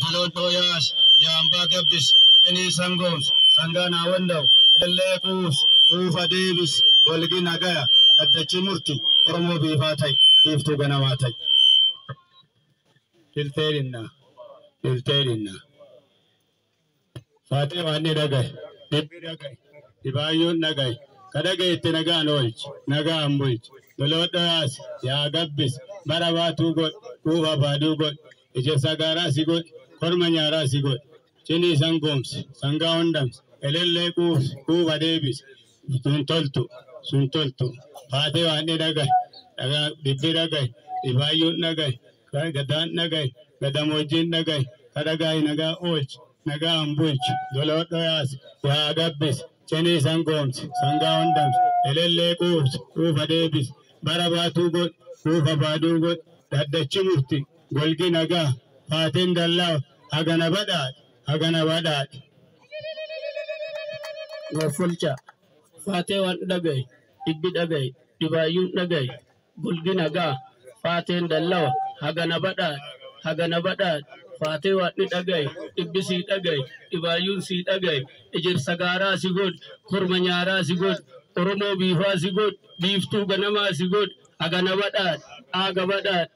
Dolotoyas, Yamba Gabis, Kenny Sangos, Sangana Wendo, Lekus, Ufa Davis, Golgi Nagaya, at the Chimurti, Promo Bivatai, give to Ganamatai. Tilterina, Tilterina. Fatih Wani Nagai, Nagai, Ibayu Nagai, Kadagay Tinaganoich, Naga Ambuich, Dolotoyas, Yagabis, Baravatu got, Uva Badu got, Ijesagara Sigot, Kormanyara Sigot, Chini Sangoms, Sangaondams, Elele Kuva Davis, Suntolto, Fatih Wani Nagai, Naga Bibiragai, Ibayu Nagai, Gadan Nagai, Gadamojin Nagai, Kadagai Naga Oich, Naga Ambuich, Dolotoyas, Yagabis, Cheni Sangoms, Sangaondams, Elele Kuva Davis, Barabatu got, Kuva Badu got, Dada Chimurti, Golgi Naga, Fatin Dalla, Haganabadat, Fulcha, Fate Wan Dagay, Ibidagay, Ibayun Nagay, Golgi Naga, Fatin Dalla, Haganabadat, Fate Wat Nidagay, Ibisi Dagay, Ibayun Si Dagay, Ejir Sagara Sigud, Kurmanyara Sigud, Oromo Bifa Sigud, Beef to Ganama Sigud, Aganabadat,